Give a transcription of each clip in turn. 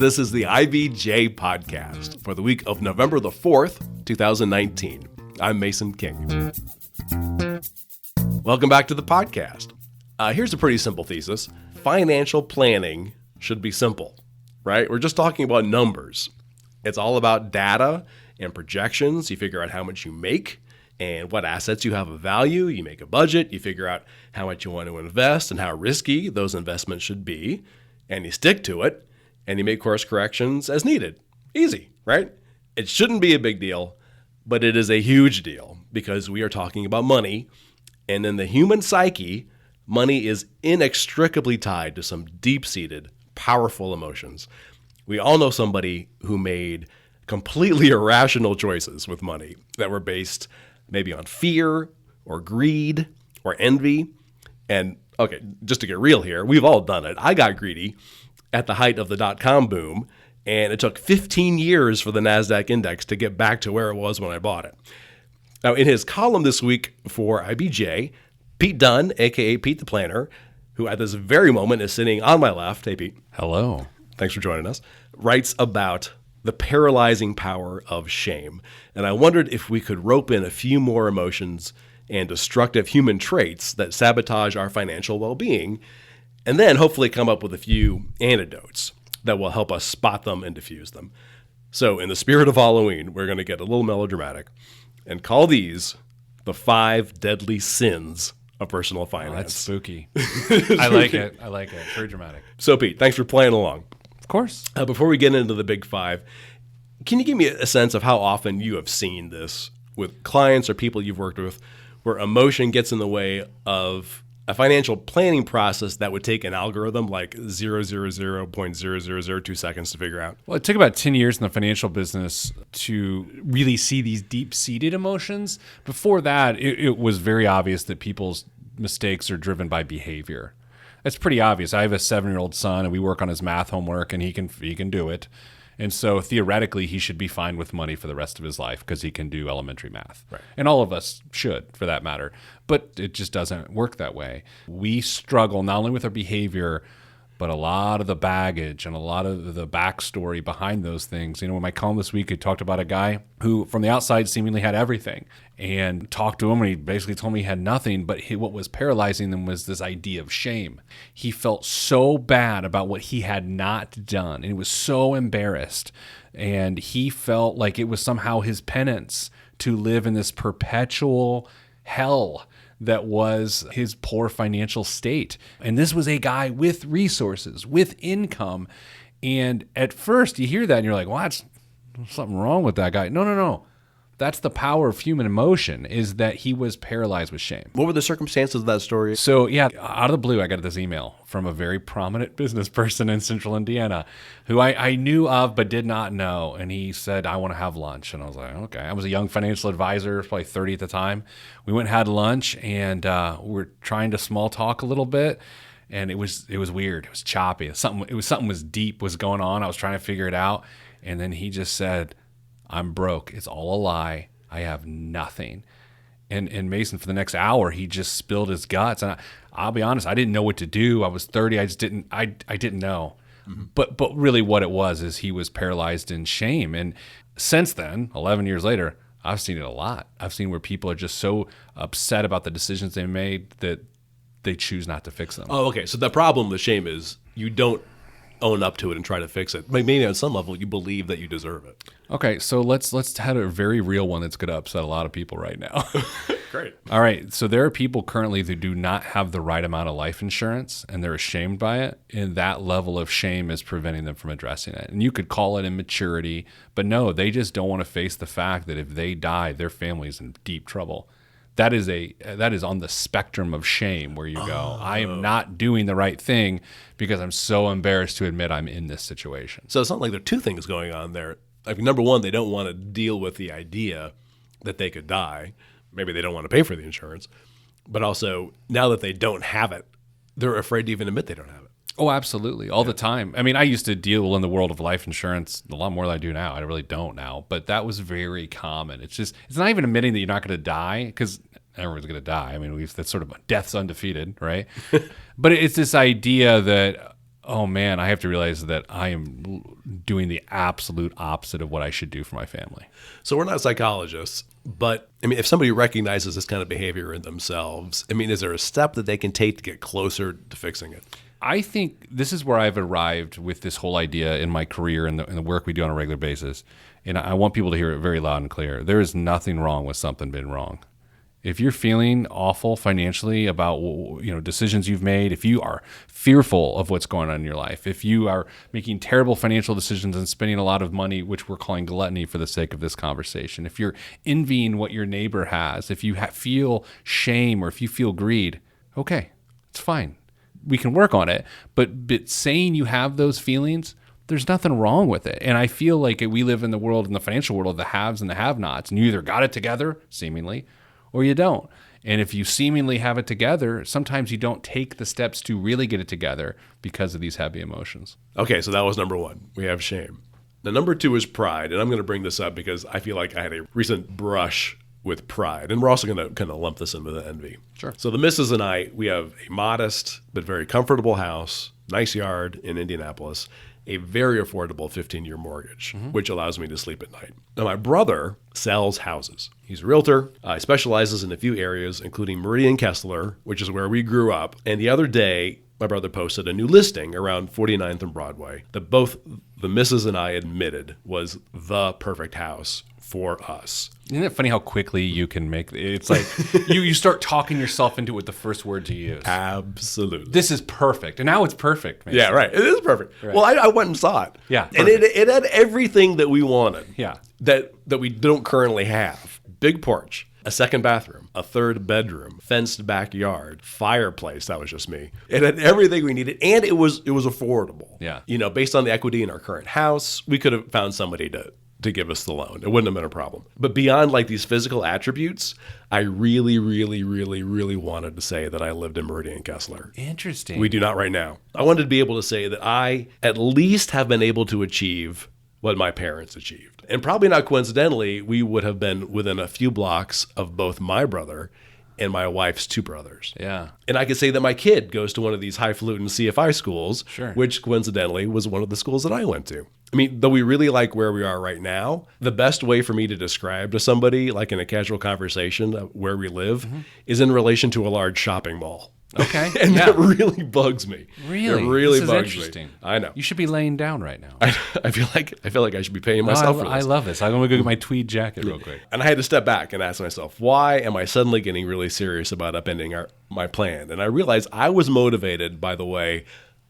This is the IBJ podcast for the week of November the 4th, 2019. I'm Mason King. Welcome back to the podcast. Here's a pretty simple thesis. Financial planning should be simple, right? We're just talking about numbers. It's all about data and projections. You figure out how much you make and what assets you have of value. You make a budget. You figure out how much you want to invest and how risky those investments should be. And you stick to it. And you make course corrections as needed. Easy, right? It shouldn't be a big deal, but it is a huge deal because we are talking about money. And in the human psyche, money is inextricably tied to some deep-seated, powerful emotions. We all know somebody who made completely irrational choices with money that were based maybe on fear or greed or envy. And okay, just to get real here, we've all done it. I got greedy at the height of the dot-com boom, and it took 15 years for the NASDAQ index to get back to where it was when I bought it. Now, in his column this week for IBJ, Pete Dunn, a.k.a. Pete the Planner, who at this very moment is sitting on my left, hey Pete. Hello. Thanks for joining us, writes about the paralyzing power of shame. And I wondered if we could rope in a few more emotions and destructive human traits that sabotage our financial well-being, and then hopefully come up with a few antidotes that will help us spot them and diffuse them. So in the spirit of Halloween, we're going to get a little melodramatic and call these the 5 deadly sins of personal finance. Oh, that's spooky. I like it. Very dramatic. So Pete, thanks for playing along. Of course. Before we get into the big 5, can you give me a sense of how often you have seen this with clients or people you've worked with where emotion gets in the way of a financial planning process that would take an algorithm like 0.0002 seconds to figure out? Well, it took about 10 years in the financial business to really see these deep-seated emotions. Before that, it was very obvious that people's mistakes are driven by behavior. It's pretty obvious. I have a 7-year-old son, and we work on his math homework, and he can do it. And so theoretically, he should be fine with money for the rest of his life because he can do elementary math. Right. And all of us should, for that matter. But it just doesn't work that way. We struggle not only with our behavior, but a lot of the baggage and a lot of the backstory behind those things. You know, in my column this week, I talked about a guy who from the outside seemingly had everything, and talked to him, and he basically told me he had nothing, but what was paralyzing him was this idea of shame. He felt so bad about what he had not done, and he was so embarrassed, and he felt like it was somehow his penance to live in this perpetual hell that was his poor financial state. And this was a guy with resources, with income. And at first you hear that and you're like, well, that's something wrong with that guy. No. That's the power of human emotion, is that he was paralyzed with shame. What were the circumstances of that story? So yeah, out of the blue, I got this email from a very prominent business person in central Indiana who I knew of but did not know. And he said, I want to have lunch. And I was like, okay. I was a young financial advisor, probably 30 at the time. We went and had lunch, and we were trying to small talk a little bit. And it was weird. It was choppy. Something was deep was going on. I was trying to figure it out. And then he just said, I'm broke. It's all a lie. I have nothing. And Mason, for the next hour, he just spilled his guts. And I'll be honest, I didn't know what to do. I was 30. I just didn't know. Mm-hmm. But really what it was is he was paralyzed in shame. And since then, 11 years later, I've seen it a lot. I've seen where people are just so upset about the decisions they made that they choose not to fix them. Oh, okay. So the problem with shame is you don't own up to it and try to fix it. Maybe on some level you believe that you deserve it. Okay, so let's have a very real one that's going to upset a lot of people right now. Great. All right, so there are people currently who do not have the right amount of life insurance, and they're ashamed by it, and that level of shame is preventing them from addressing it. And you could call it immaturity, but no, they just don't want to face the fact that if they die, their family's in deep trouble. That is on the spectrum of shame where you go, I am not doing the right thing because I'm so embarrassed to admit I'm in this situation. So it's not like there are two things going on there. Like, number one, they don't want to deal with the idea that they could die. Maybe they don't want to pay for the insurance. But also, now that they don't have it, they're afraid to even admit they don't have it. Oh, absolutely. All the time. I mean, I used to deal in the world of life insurance a lot more than I do now. I really don't now, but that was very common. It's not even admitting that you're not going to die, because everyone's going to die. I mean, that's sort of death's undefeated, right? But it's this idea that oh man, I have to realize that I am doing the absolute opposite of what I should do for my family. So we're not psychologists, but I mean, if somebody recognizes this kind of behavior in themselves, I mean, is there a step that they can take to get closer to fixing it? I think this is where I've arrived with this whole idea in my career and the work we do on a regular basis. And I want people to hear it very loud and clear. There is nothing wrong with something being wrong. If you're feeling awful financially about decisions you've made, if you are fearful of what's going on in your life, if you are making terrible financial decisions and spending a lot of money, which we're calling gluttony for the sake of this conversation, if you're envying what your neighbor has, if you feel shame or if you feel greed, okay, it's fine. We can work on it. But saying you have those feelings, there's nothing wrong with it. And I feel like we live in the financial world of the haves and the have-nots, and you either got it together, seemingly, or you don't. And if you seemingly have it together, sometimes you don't take the steps to really get it together because of these heavy emotions. Okay, so that was number one. We have shame. Now, number two is pride. And I'm going to bring this up because I feel like I had a recent brush with pride. And we're also going to kind of lump this in with envy. Sure. So the missus and I, we have a modest but very comfortable house, nice yard in Indianapolis, a very affordable 15-year mortgage, which allows me to sleep at night. Now, my brother sells houses. He's a realtor. He specializes in a few areas, including Meridian Kessler, which is where we grew up. And the other day, my brother posted a new listing around 49th and Broadway that both the missus and I admitted was the perfect house for us. Isn't it funny how quickly you can make it's like you start talking yourself into it the first words you use. Absolutely. This is perfect. And now it's perfect. Man. Yeah, right. It is perfect. Right. Well, I went and saw it. Yeah. And it had everything that we wanted. Yeah. That we don't currently have. Big porch, a second bathroom, a third bedroom, fenced backyard, fireplace. That was just me. It had everything we needed, and it was affordable. Yeah. Based on the equity in our current house, we could have found somebody to give us the loan. It wouldn't have been a problem. But beyond like these physical attributes, I really, really, really, really wanted to say that I lived in Meridian Kessler. Interesting. We do not right now. I wanted to be able to say that I at least have been able to achieve what my parents achieved. And probably not coincidentally, we would have been within a few blocks of both my brother and my wife's two brothers. Yeah. And I could say that my kid goes to one of these highfalutin CFI schools, Sure. which coincidentally was one of the schools that I went to. I mean, though we really like where we are right now, the best way for me to describe to somebody, like in a casual conversation where we live, is in relation to a large shopping mall. Okay. And that really bugs me. Really? It really this is bugs interesting. me. I know. You should be laying down right now. I feel like I should be paying myself for this. I love this. I'm going to go get my tweed jacket real quick. And I had to step back and ask myself, why am I suddenly getting really serious about upending my plan? And I realized I was motivated by the way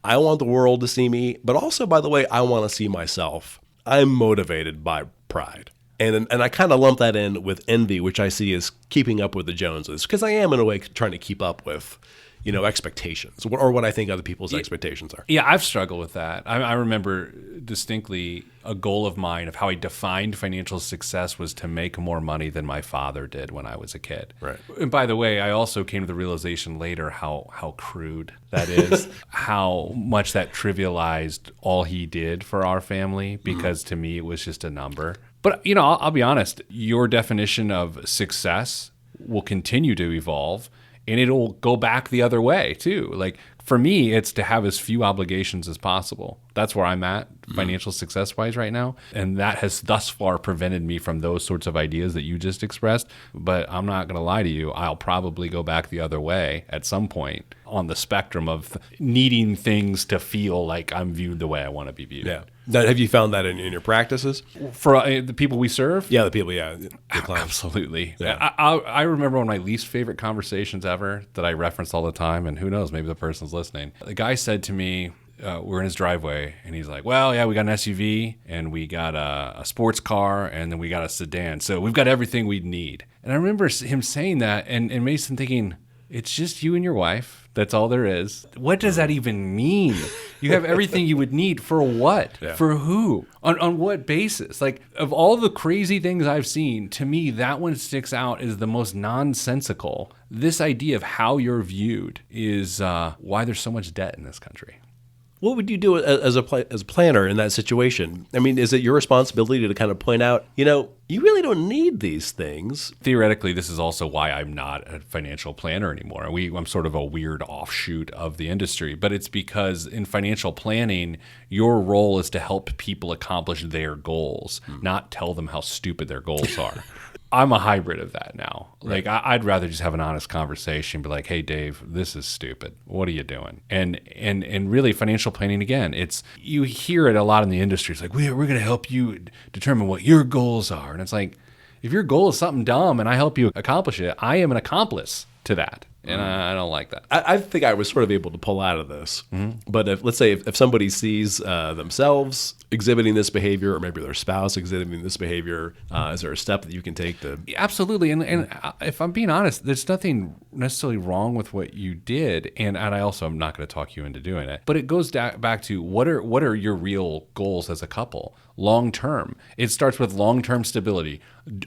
I want the world to see me, but also by the way I want to see myself. I'm motivated by pride. And I kind of lump that in with envy, which I see as keeping up with the Joneses, because I am in a way trying to keep up with expectations or what I think other people's expectations are. Yeah, I've struggled with that. I remember distinctly a goal of mine of how I defined financial success was to make more money than my father did when I was a kid. Right. And by the way, I also came to the realization later how crude that is, how much that trivialized all he did for our family, because to me it was just a number. But, I'll be honest, your definition of success will continue to evolve. And it'll go back the other way, too. Like, for me, it's to have as few obligations as possible. That's where I'm at financial success-wise right now. And that has thus far prevented me from those sorts of ideas that you just expressed. But I'm not going to lie to you. I'll probably go back the other way at some point on the spectrum of needing things to feel like I'm viewed the way I want to be viewed. Yeah. Now, have you found that in your practices? For the people we serve? Yeah, the people, yeah. The clients. Absolutely. Yeah. I remember one of my least favorite conversations ever that I reference all the time, and who knows, maybe the person's listening. The guy said to me, we're in his driveway, and he's like, well, yeah, we got an SUV, and we got a sports car, and then we got a sedan. So we've got everything we need. And I remember him saying that, and Mason thinking, it's just you and your wife. That's all there is. What does that even mean? You have everything you would need for what? Yeah. For who? On what basis? Like, of all the crazy things I've seen, to me, that one sticks out as the most nonsensical. This idea of how you're viewed is why there's so much debt in this country. What would you do as a planner in that situation? I mean, is it your responsibility to kind of point out, you really don't need these things? Theoretically, this is also why I'm not a financial planner anymore. I'm sort of a weird offshoot of the industry, but it's because in financial planning, your role is to help people accomplish their goals, not tell them how stupid their goals are. I'm a hybrid of that now. Right. Like, I'd rather just have an honest conversation, be like, hey, Dave, this is stupid. What are you doing? And really, financial planning, again, you hear it a lot in the industry. It's like, we're going to help you determine what your goals are. And it's like, if your goal is something dumb and I help you accomplish it, I am an accomplice to that. And I don't like that. I think I was sort of able to pull out of this. But let's say if somebody sees themselves exhibiting this behavior, or maybe their spouse exhibiting this behavior, is there a step that you can take to? Absolutely. And if I'm being honest, there's nothing necessarily wrong with what you did. And I also am not going to talk you into doing it. But it goes back to what are your real goals as a couple? Long term. It starts with long-term stability.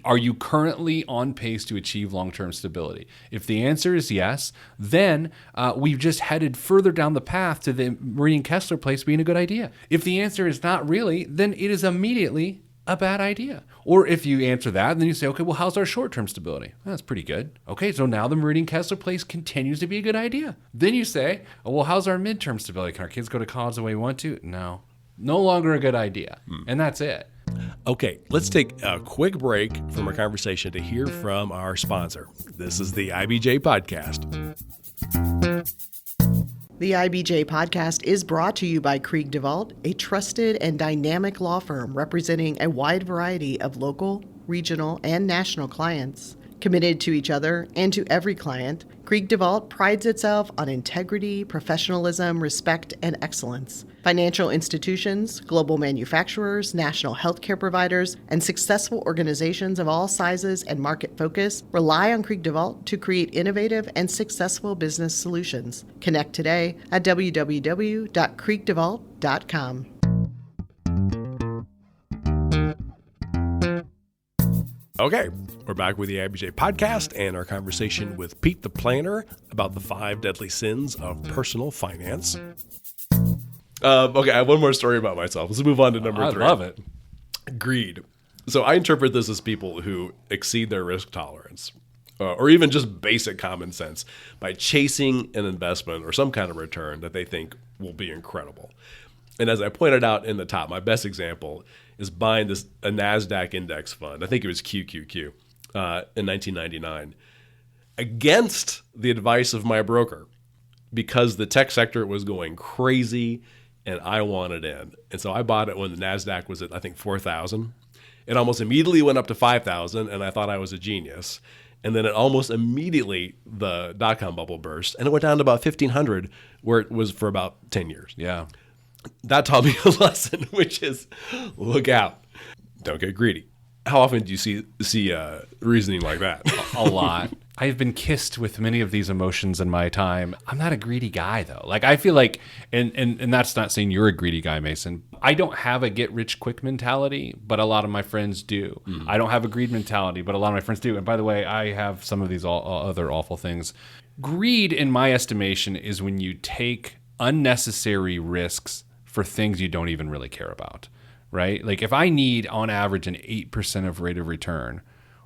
Are you currently on pace to achieve long-term stability? If the answer is yes, then we've just headed further down the path to the Meridian Kessler place being a good idea. If the answer is not really, then it is immediately a bad idea. Or if you answer that, then you say, okay, well, how's our short-term stability? Well, that's pretty good. Okay, so now the Meridian Kessler place continues to be a good idea. Then you say, oh, well, how's our midterm stability? Can our kids go to college the way we want to? No longer a good idea. And that's it. Okay, let's take a quick break from our conversation to hear from our sponsor. This is the IBJ Podcast. The IBJ Podcast is brought to you by Krieg DeVault, a trusted and dynamic law firm representing a wide variety of local, regional, and national clients. Committed to each other and to every client, Krieg DeVault prides itself on integrity, professionalism, respect, and excellence. Financial institutions, global manufacturers, national healthcare providers, and successful organizations of all sizes and market focus rely on Krieg DeVault to create innovative and successful business solutions. Connect today at www.kriegdevault.com. Okay, we're back with the IBJ Podcast and our conversation with Pete the Planner about the 5 deadly sins of personal finance. Okay, I have one more story about myself. Let's move on to number 3. I love it. Greed. So I interpret this as people who exceed their risk tolerance, or even just basic common sense, by chasing an investment or some kind of return that they think will be incredible. And as I pointed out in the top, my best example is buying a NASDAQ index fund. I think it was QQQ in 1999, against the advice of my broker, because the tech sector was going crazy and I wanted in. And so I bought it when the NASDAQ was at, I think, 4,000. It almost immediately went up to 5,000, and I thought I was a genius. And then it almost immediately, the dot-com bubble burst, and it went down to about 1,500, where it was for about 10 years. Yeah. That taught me a lesson, which is look out. Don't get greedy. How often do you see reasoning like that? A lot. I've been kissed with many of these emotions in my time. I'm not a greedy guy, though. Like, I feel like, and that's not saying you're a greedy guy, Mason. I don't have a get-rich-quick mentality, but a lot of my friends do. I don't have a greed mentality, but a lot of my friends do. And by the way, I have some of these other awful things. Greed, in my estimation, is when you take unnecessary risks for things you don't even really care about, right? Like, if I need, on average, an 8% of rate of return,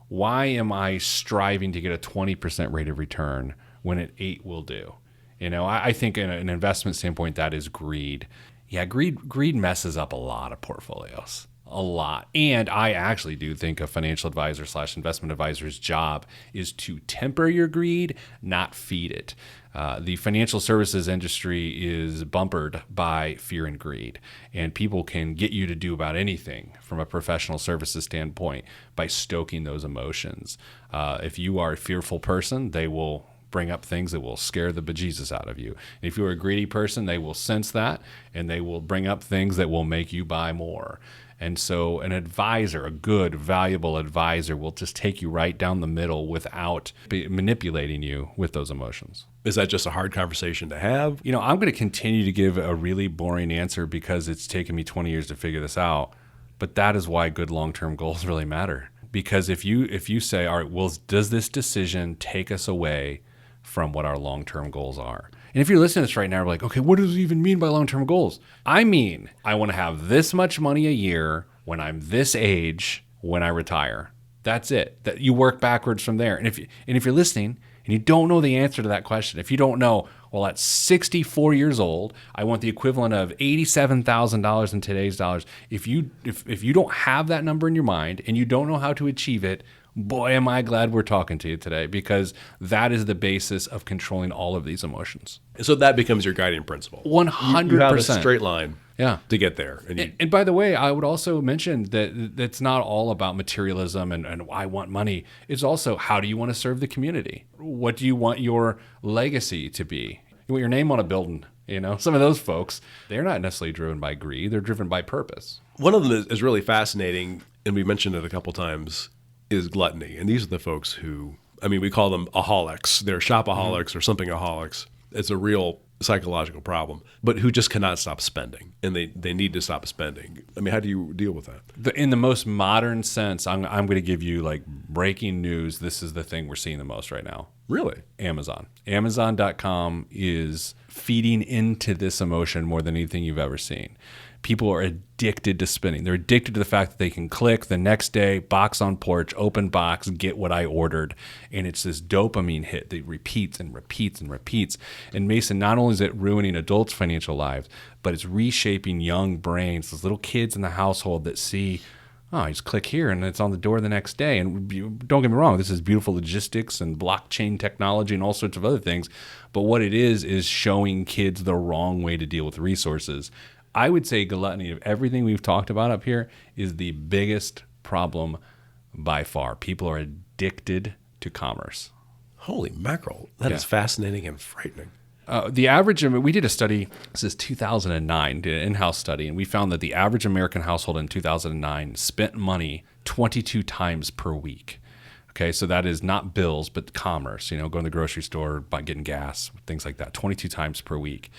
why am I striving to get a 20% rate of return when an 8 will do? I think in an investment standpoint, that is greed. Yeah, greed messes up a lot of portfolios. A lot. And I actually do think a financial advisor / investment advisor's job is to temper your greed, not feed it. The financial services industry is bumpered by fear and greed, and people can get you to do about anything from a professional services standpoint by stoking those emotions. If you are a fearful person, they will bring up things that will scare the bejesus out of you. If you're a greedy person, they will sense that, and they will bring up things that will make you buy more. And so an advisor, a good, valuable advisor, will just take you right down the middle without manipulating you with those emotions. Is that just a hard conversation to have? I'm going to continue to give a really boring answer because it's taken me 20 years to figure this out. But that is why good long-term goals really matter. Because if you say, all right, well, does this decision take us away from what our long-term goals are? And if you're listening to this right now, we're like, okay, what does it even mean by long-term goals? I mean, I want to have this much money a year when I'm this age when I retire. That's it. That you work backwards from there. And if you're listening and you don't know the answer to that question, if you don't know, well, at 64 years old, I want the equivalent of $87,000 in today's dollars. If you don't have that number in your mind and you don't know how to achieve it, boy, am I glad we're talking to you today, because that is the basis of controlling all of these emotions. So that becomes your guiding principle. 100%. You have a straight line Yeah. to get there. And by the way, I would also mention that it's not all about materialism and I want money. It's also, how do you want to serve the community? What do you want your legacy to be? You want your name on a building. Some of those folks, they're not necessarily driven by greed. They're driven by purpose. One of them is really fascinating, and we mentioned it a couple times, is gluttony. And these are the folks who, we call them aholics. They're shopaholics or something-aholics. It's a real psychological problem, but who just cannot stop spending, and they need to stop spending. How do you deal with that? In the most modern sense, I'm going to give you like breaking news. This is the thing we're seeing the most right now. Really? Amazon. Amazon.com is feeding into this emotion more than anything you've ever seen. People are addicted to spending. They're addicted to the fact that they can click the next day, box on porch, open box, get what I ordered. And it's this dopamine hit that repeats and repeats and repeats. And Mason, not only is it ruining adults' financial lives, but it's reshaping young brains, those little kids in the household that see, oh, you just click here and it's on the door the next day. And don't get me wrong, this is beautiful logistics and blockchain technology and all sorts of other things. But what it is showing kids the wrong way to deal with resources. I would say gluttony, of everything we've talked about up here, is the biggest problem by far. People are addicted to commerce. Holy mackerel. That is fascinating and frightening. The average, we did a study, this is 2009, did an in-house study, and we found that the average American household in 2009 spent money 22 times per week. Okay, so that is not bills, but commerce, going to the grocery store, getting gas, things like that, 22 times per week.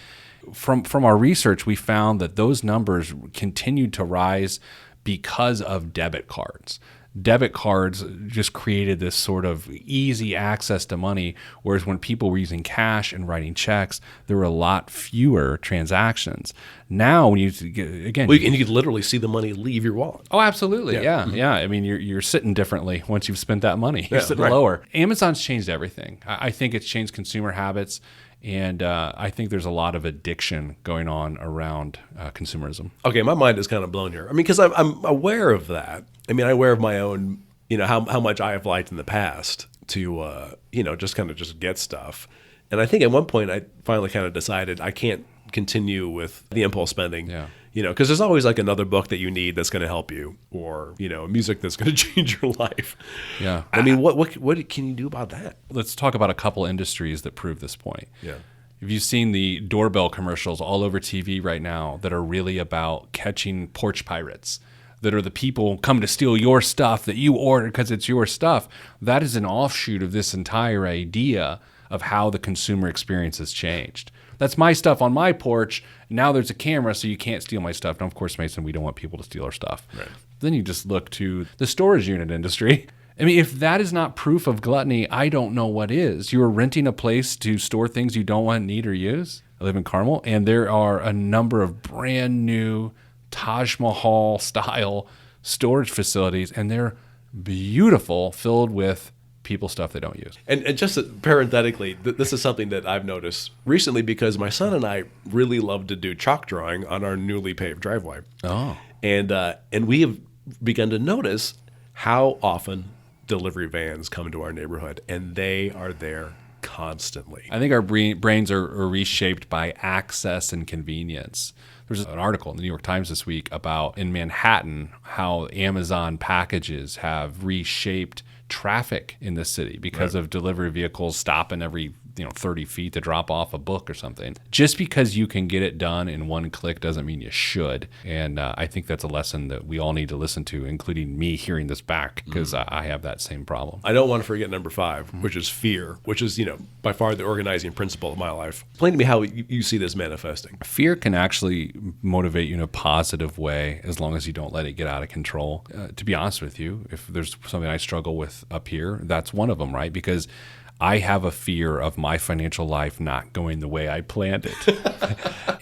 From our research, we found that those numbers continued to rise because of debit cards. Debit cards just created this sort of easy access to money, whereas when people were using cash and writing checks, there were a lot fewer transactions. Now, when you could literally see the money leave your wallet. Oh, absolutely, yeah. You're sitting differently once you've spent that money. You're sitting lower. Amazon's changed everything. I think it's changed consumer habits. And I think there's a lot of addiction going on around consumerism. Okay, my mind is kind of blown here. Because I'm aware of that. I'm aware of my own, how much I have liked in the past to, just get stuff. And I think at one point I finally kind of decided I can't continue with the impulse spending. Yeah. Because there's always like another book that you need that's going to help you, or music that's going to change your life. Yeah. What can you do about that? Let's talk about a couple industries that prove this point. Yeah. Have you seen the doorbell commercials all over TV right now that are really about catching porch pirates? That are the people come to steal your stuff that you ordered because it's your stuff. That is an offshoot of this entire idea of how the consumer experience has changed. That's my stuff on my porch. Now there's a camera, so you can't steal my stuff. Now, of course, Mason, we don't want people to steal our stuff. Right. Then you just look to the storage unit industry. If that is not proof of gluttony, I don't know what is. You're renting a place to store things you don't want, need, or use. I live in Carmel, and there are a number of brand new Taj Mahal style storage facilities, and they're beautiful, filled with people stuff they don't use. And just parenthetically, this is something that I've noticed recently because my son and I really love to do chalk drawing on our newly paved driveway. Oh. And we have begun to notice how often delivery vans come to our neighborhood, and they are there constantly. I think our brains are reshaped by access and convenience. There's an article in the New York Times this week about in Manhattan how Amazon packages have reshaped traffic in the city because of delivery vehicles stopping every 30 feet to drop off a book or something. Just because you can get it done in one click doesn't mean you should. And I think that's a lesson that we all need to listen to, including me hearing this back, because I have that same problem. I don't want to forget number 5, which is fear, which is, by far the organizing principle of my life. Explain to me how you see this manifesting. Fear can actually motivate you in a positive way as long as you don't let it get out of control. To be honest with you, if there's something I struggle with up here, that's one of them, right? Because I have a fear of my financial life not going the way I planned it.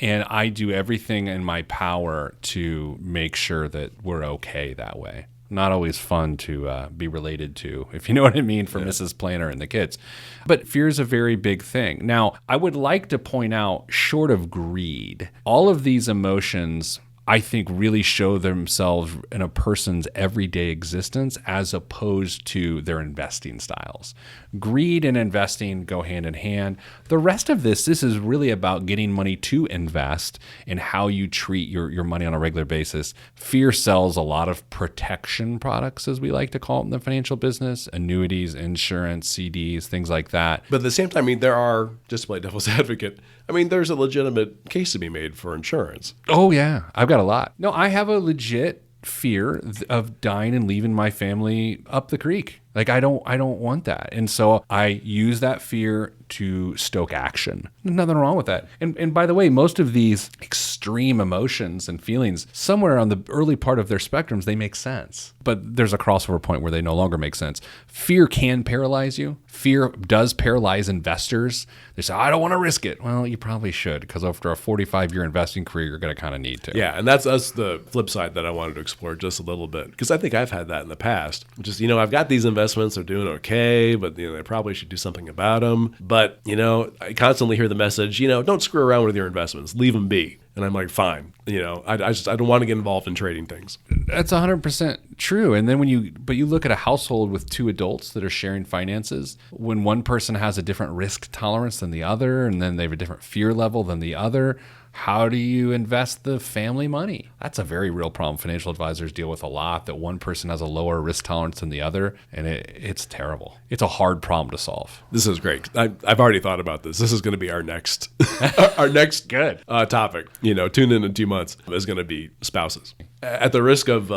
And I do everything in my power to make sure that we're okay that way. Not always fun to be related to, if you know what I mean, for Mrs. Planner and the kids. But fear is a very big thing. Now, I would like to point out, short of greed, all of these emotions, I think, really show themselves in a person's everyday existence as opposed to their investing styles. Greed and investing go hand in hand. The rest of this is really about getting money to invest and how you treat your money on a regular basis. Fear sells a lot of protection products, as we like to call it in the financial business, annuities, insurance, CDs, things like that. But at the same time, I mean, there are, just to play devil's advocate, I mean, there's a legitimate case to be made for insurance. Oh, yeah. I've got a lot. No, I have a legit fear of dying and leaving my family up the creek. Like, I don't want that. And so I use that fear to stoke action. There's nothing wrong with that. And by the way, most of these extreme emotions and feelings, somewhere on the early part of their spectrums, they make sense. But there's a crossover point where they no longer make sense. Fear can paralyze you. Fear does paralyze investors. They say, I don't want to risk it. Well, you probably should, because after a 45-year investing career, you're going to kind of need to. Yeah, and that's the flip side that I wanted to explore just a little bit, because I think I've had that in the past. Just, I've got these investments, they're doing okay, but they probably should do something about them. But, I constantly hear the message, don't screw around with your investments, leave them be. And I'm like, fine, I don't want to get involved in trading things. That's 100% true. And then you look at a household with two adults that are sharing finances, when one person has a different risk tolerance than the other, and then they have a different fear level than the other, how do you invest the family money? That's a very real problem. Financial advisors deal with a lot, that one person has a lower risk tolerance than the other, and it's terrible. It's a hard problem to solve. This is great. I've already thought about this. This is going to be our next Good topic. Tune in 2 months is going to be spouses. At the risk of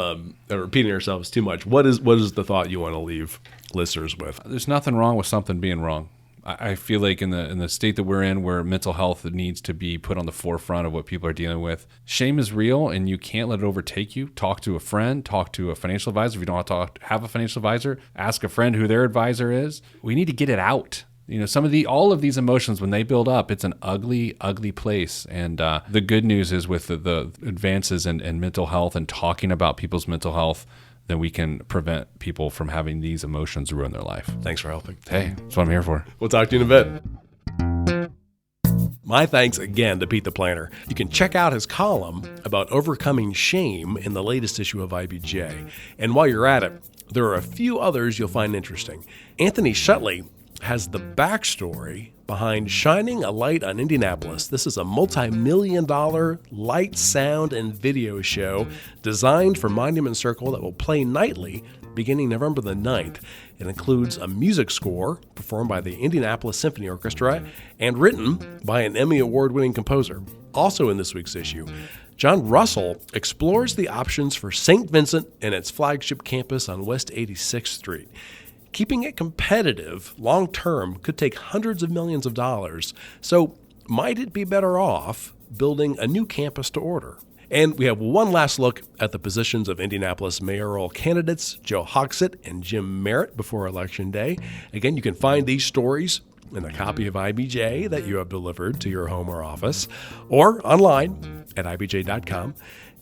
repeating ourselves too much, what is the thought you want to leave listeners with? There's nothing wrong with something being wrong. I feel like in the state that we're in, where mental health needs to be put on the forefront of what people are dealing with, shame is real, and you can't let it overtake you. Talk to a friend, talk to a financial advisor. If you don't have a financial advisor, ask a friend who their advisor is. We need to get it out. All of these emotions, when they build up, it's an ugly, ugly place. And the good news is, with the advances in mental health and talking about people's mental health, then we can prevent people from having these emotions ruin their life. Thanks for helping. Hey, that's what I'm here for. We'll talk to you in a bit. My thanks again to Pete the Planner. You can check out his column about overcoming shame in the latest issue of IBJ. And while you're at it, there are a few others you'll find interesting. Anthony Shutley has the backstory behind Shining a Light on Indianapolis. This is a multi-million-dollar light, sound, and video show designed for Monument Circle that will play nightly beginning November the 9th. It includes a music score performed by the Indianapolis Symphony Orchestra and written by an Emmy Award-winning composer. Also in this week's issue, John Russell explores the options for St. Vincent and its flagship campus on West 86th Street. Keeping it competitive long-term could take hundreds of millions of dollars, so might it be better off building a new campus to order? And we have one last look at the positions of Indianapolis mayoral candidates Joe Hogsett and Jim Merritt before Election Day. Again, you can find these stories in a copy of IBJ that you have delivered to your home or office, or online at ibj.com.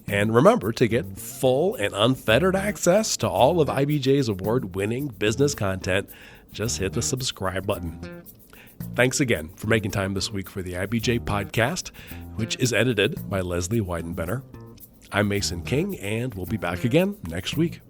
And remember, to get full and unfettered access to all of IBJ's award-winning business content, just hit the subscribe button. Thanks again for making time this week for the IBJ podcast, which is edited by Leslie Weidenbender. I'm Mason King, and we'll be back again next week.